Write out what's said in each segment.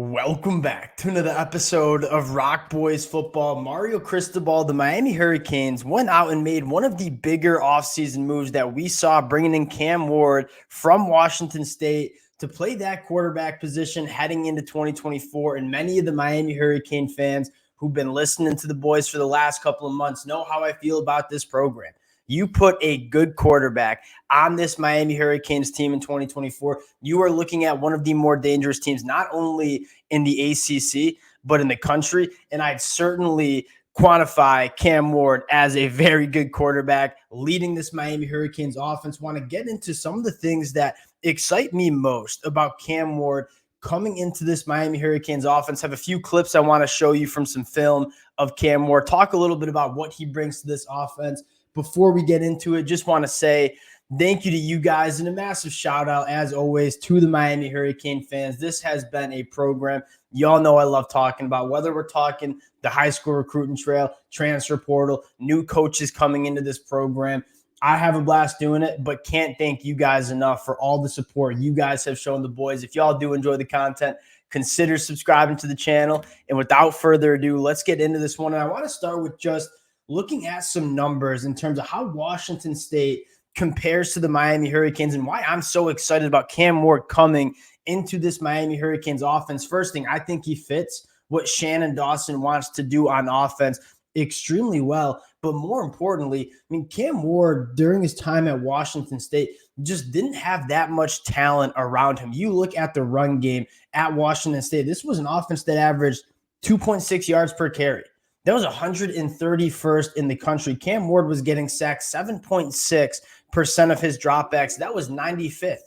Welcome back to another episode of Rock Boys Football. Mario Cristobal, the Miami Hurricanes, went out and made one of the bigger offseason moves that we saw, bringing in Cam Ward from Washington State to play that quarterback position heading into 2024. And many of the Miami Hurricane fans who've been listening to the boys for the last couple of months know how I feel about this program. You put a good quarterback on this Miami Hurricanes team in 2024, you are looking at one of the more dangerous teams, not only in the ACC, but in the country. And I'd certainly quantify Cam Ward as a very good quarterback leading this Miami Hurricanes offense. Want to get into some of the things that excite me most about Cam Ward coming into this Miami Hurricanes offense. Have a few clips I want to show you from some film of Cam Ward. Talk a little bit about what he brings to this offense. Before we get into it, just want to say thank you to you guys and a massive shout out, as always, to the Miami Hurricane fans. This has been a program y'all know I love talking about, whether we're talking the high school recruiting trail, transfer portal, new coaches coming into this program. I have a blast doing it, but can't thank you guys enough for all the support you guys have shown the boys. If y'all do enjoy the content, consider subscribing to the channel. And without further ado, let's get into this one. And I want to start with just looking at some numbers in terms of how Washington State compares to the Miami Hurricanes and why I'm so excited about Cam Ward coming into this Miami Hurricanes offense. First thing, I think he fits what Shannon Dawson wants to do on offense extremely well. But more importantly, Cam Ward, during his time at Washington State, just didn't have that much talent around him. You look at the run game at Washington State, this was an offense that averaged 2.6 yards per carry. That was 131st in the country. Cam Ward was getting sacked 7.6% of his dropbacks. That was 95th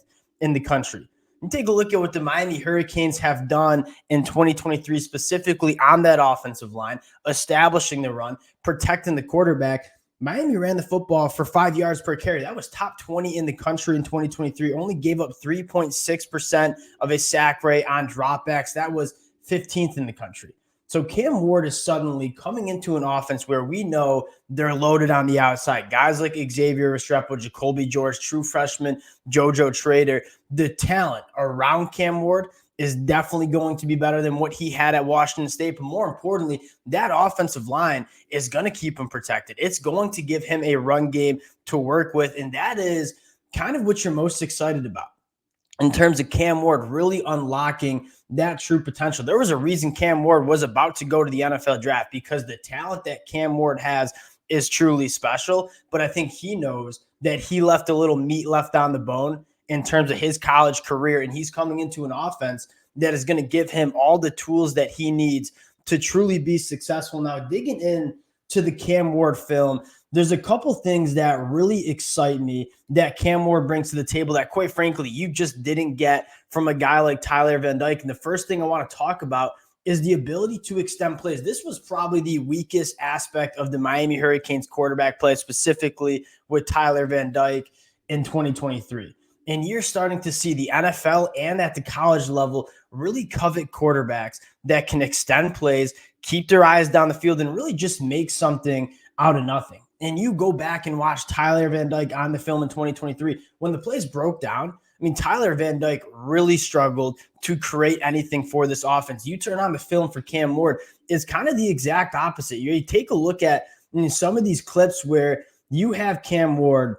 in the country. You take a look at what the Miami Hurricanes have done in 2023, specifically on that offensive line, establishing the run, protecting the quarterback. Miami ran the football for 5 yards per carry. That was top 20 in the country in 2023. Only gave up 3.6% of a sack rate on dropbacks. That was 15th in the country. So Cam Ward is suddenly coming into an offense where we know they're loaded on the outside. Guys like Xavier Restrepo, Jacoby George, true freshman, JoJo Trader. The talent around Cam Ward is definitely going to be better than what he had at Washington State. But more importantly, that offensive line is going to keep him protected. It's going to give him a run game to work with. And that is kind of what you're most excited about in terms of Cam Ward really unlocking that true potential. There was a reason Cam Ward was about to go to the NFL draft, because the talent that Cam Ward has is truly special. But I think he knows that he left a little meat left on the bone in terms of his college career, and he's coming into an offense that is going to give him all the tools that he needs to truly be successful. Now, digging in to the Cam Ward film, there's a couple things that really excite me that Cam Ward brings to the table that, quite frankly, you just didn't get from a guy like Tyler Van Dyke. And the first thing I want to talk about is the ability to extend plays. This was probably the weakest aspect of the Miami Hurricanes quarterback play, specifically with Tyler Van Dyke in 2023. And you're starting to see the NFL and at the college level really covet quarterbacks that can extend plays, keep their eyes down the field, and really just make something out of nothing. And you go back and watch Tyler Van Dyke on the film in 2023, when the plays broke down, Tyler Van Dyke really struggled to create anything for this offense. You turn on the film for Cam Ward, it's kind of the exact opposite. You take a look at some of these clips where you have Cam Ward,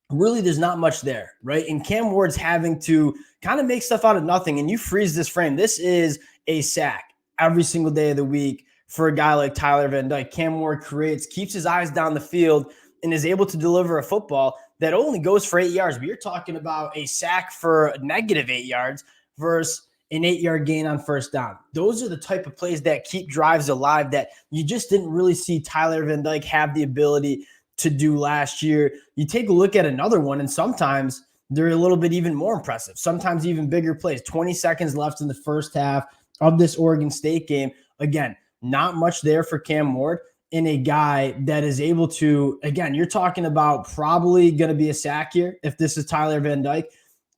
really there's not much there, right? And Cam Ward's having to kind of make stuff out of nothing, and you freeze this frame. This is a sack every single day of the week for a guy like Tyler Van Dyke. Cam Ward creates, keeps his eyes down the field, and is able to deliver a football that only goes for 8 yards. But you're talking about a sack for -8 yards versus an 8-yard gain on first down. Those are the type of plays that keep drives alive that you just didn't really see Tyler Van Dyke have the ability to do last year. You take a look at another one, and sometimes they're a little bit even more impressive, sometimes even bigger plays. 20 seconds left in the first half of this Oregon State game. Again, not much there for Cam Ward, in a guy that is able to, again, you're talking about probably going to be a sack here if this is Tyler Van Dyke,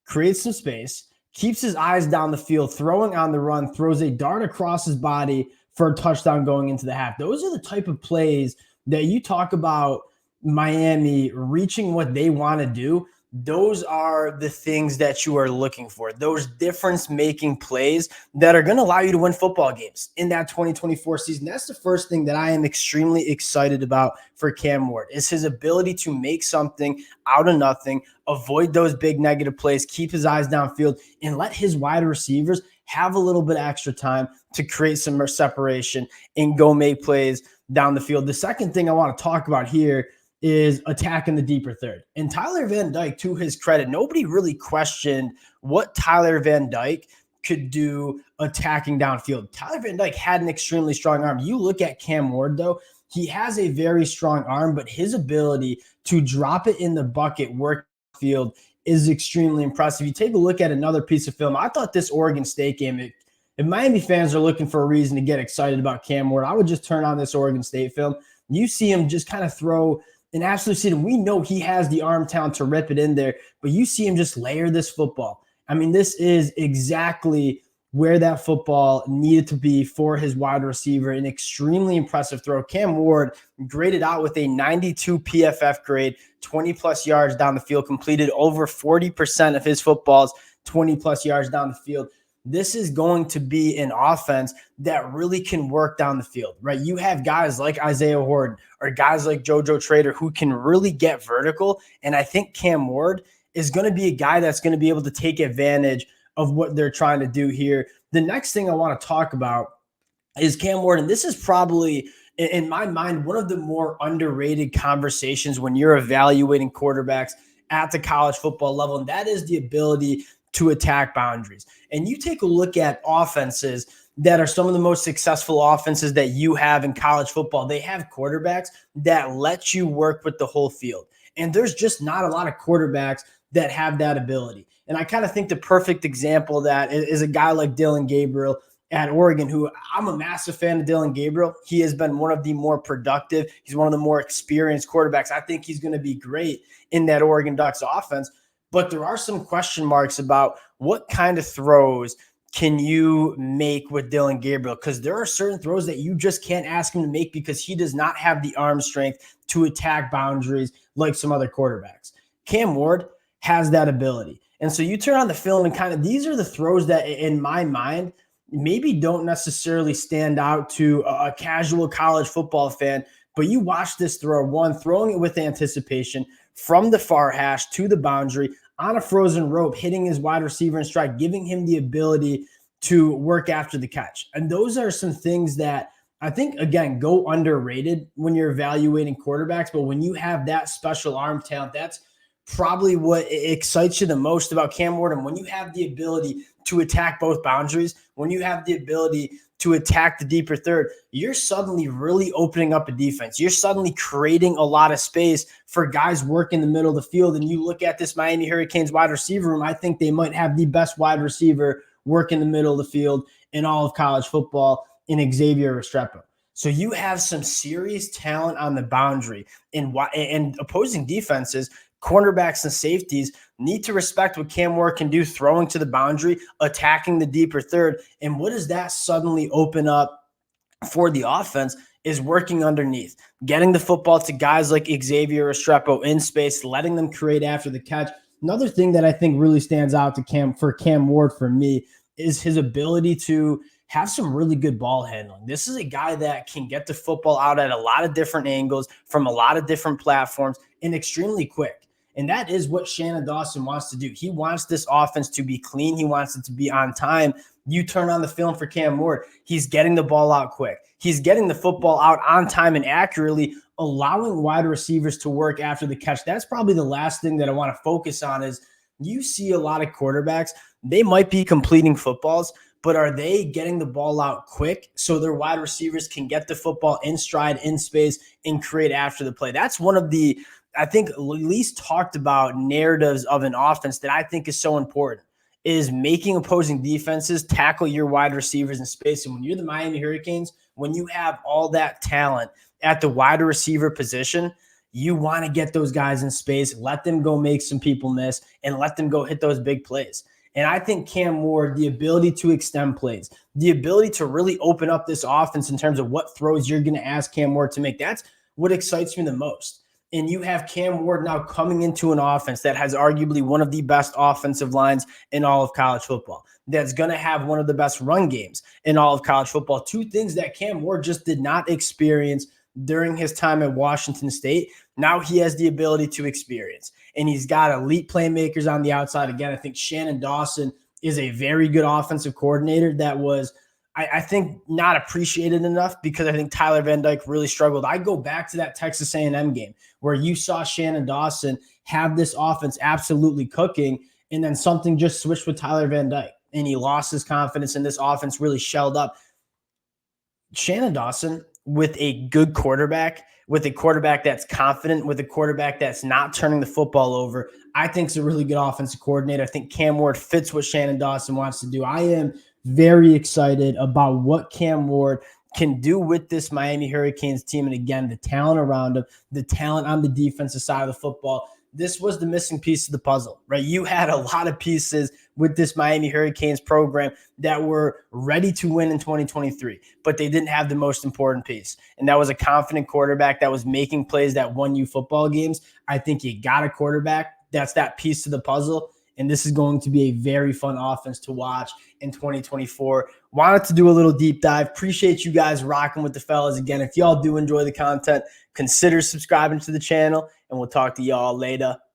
creates some space, keeps his eyes down the field, throwing on the run, throws a dart across his body for a touchdown going into the half. Those are the type of plays that you talk about Miami reaching what they want to do. those are the things that you are looking for. Those difference-making plays that are going to allow you to win football games in that 2024 season. That's the first thing that I am extremely excited about for Cam Ward is his ability to make something out of nothing, avoid those big negative plays, keep his eyes downfield, and let his wide receivers have a little bit of extra time to create some more separation and go make plays down the field. The second thing I want to talk about here is attacking the deeper third. And Tyler Van Dyke, to his credit, nobody really questioned what Tyler Van Dyke could do attacking downfield. Tyler Van Dyke had an extremely strong arm. You look at Cam Ward, though, he has a very strong arm, but his ability to drop it in the bucket, work field, is extremely impressive. You take a look at another piece of film. I thought this Oregon State game, if Miami fans are looking for a reason to get excited about Cam Ward, I would just turn on this Oregon State film. You see him just kind of throw an absolute seed. We know he has the arm talent to rip it in there, but you see him just layer this football. I mean, this is exactly where that football needed to be for his wide receiver. An extremely impressive throw. Cam Ward graded out with a 92 PFF grade, 20-plus yards down the field, completed over 40% of his footballs, 20-plus yards down the field. This is going to be an offense that really can work down the field, right? You have guys like Isaiah Horton or guys like JoJo Trader who can really get vertical. And I think Cam Ward is going to be a guy that's going to be able to take advantage of what they're trying to do here. The next thing I want to talk about is Cam Ward. And this is probably, in my mind, one of the more underrated conversations when you're evaluating quarterbacks at the college football level. And that is the ability to attack boundaries. And you take a look at offenses that are some of the most successful offenses that you have in college football. They have quarterbacks that let you work with the whole field. And there's just not a lot of quarterbacks that have that ability. And I kind of think the perfect example of that is a guy like Dillon Gabriel at Oregon, who I'm a massive fan of Dillon Gabriel. He has been one of the more productive. He's one of the more experienced quarterbacks. I think he's going to be great in that Oregon Ducks offense. But there are some question marks about what kind of throws can you make with Dillon Gabriel, because there are certain throws that you just can't ask him to make because he does not have the arm strength to attack boundaries like some other quarterbacks. Cam Ward has that ability. And so you turn on the film and kind of these are the throws that in my mind maybe don't necessarily stand out to a casual college football fan, but you watch this throw, one, throwing it with anticipation from the far hash to the boundary on a frozen rope, hitting his wide receiver in stride, giving him the ability to work after the catch. And those are some things that I think, again, go underrated when you're evaluating quarterbacks. But when you have that special arm talent, that's probably what excites you the most about Cam Ward. And when you have the ability to attack both boundaries, when you have the ability to attack the deeper third, you're suddenly really opening up a defense. You're suddenly creating a lot of space for guys work in the middle of the field. And you look at this Miami Hurricanes wide receiver room, I think they might have the best wide receiver work in the middle of the field in all of college football in Xavier Restrepo. So you have some serious talent on the boundary, and opposing defenses, cornerbacks and safeties need to respect what Cam Ward can do, throwing to the boundary, attacking the deeper third. And what does that suddenly open up for the offense is working underneath, getting the football to guys like Xavier Restrepo in space, letting them create after the catch. Another thing that I think really stands out to Cam Ward for me is his ability to have some really good ball handling. This is a guy that can get the football out at a lot of different angles from a lot of different platforms and extremely quick. And that is what Shannon Dawson wants to do. He wants this offense to be clean. He wants it to be on time. You turn on the film for Cam Ward, he's getting the ball out quick. He's getting the football out on time and accurately, allowing wide receivers to work after the catch. That's probably the last thing that I want to focus on is you see a lot of quarterbacks, they might be completing footballs, but are they getting the ball out quick so their wide receivers can get the football in stride, in space, and create after the play? That's one of the, I think, least talked about narratives of an offense that I think is so important, is making opposing defenses tackle your wide receivers in space. And when you're the Miami Hurricanes, when you have all that talent at the wide receiver position, you want to get those guys in space, let them go make some people miss, and let them go hit those big plays. And I think Cam Ward, the ability to extend plays, the ability to really open up this offense in terms of what throws you're going to ask Cam Ward to make, that's what excites me the most. and you have Cam Ward now coming into an offense that has arguably one of the best offensive lines in all of college football, that's going to have one of the best run games in all of college football. Two things that Cam Ward just did not experience during his time at Washington State. Now he has the ability to experience, and he's got elite playmakers on the outside. Again, I think Shannon Dawson is a very good offensive coordinator that was, I think, not appreciated enough, because I think Tyler Van Dyke really struggled. I go back to that Texas A&M game where you saw Shannon Dawson have this offense absolutely cooking, and then something just switched with Tyler Van Dyke, and he lost his confidence, and this offense really shelled up. Shannon Dawson, with a good quarterback, with a quarterback that's confident, with a quarterback that's not turning the football over, I think is a really good offensive coordinator. I think Cam Ward fits what Shannon Dawson wants to do. I am very excited about what Cam Ward can do with this Miami Hurricanes team. And again, the talent around him, the talent on the defensive side of the football. This was the missing piece of the puzzle, right? You had a lot of pieces with this Miami Hurricanes program that were ready to win in 2023, but they didn't have the most important piece. And that was a confident quarterback that was making plays that won you football games. I think you got a quarterback that's that piece to the puzzle. And this is going to be a very fun offense to watch in 2024. Wanted to do a little deep dive. Appreciate you guys rocking with the fellas. Again, if y'all do enjoy the content, consider subscribing to the channel, and we'll talk to y'all later.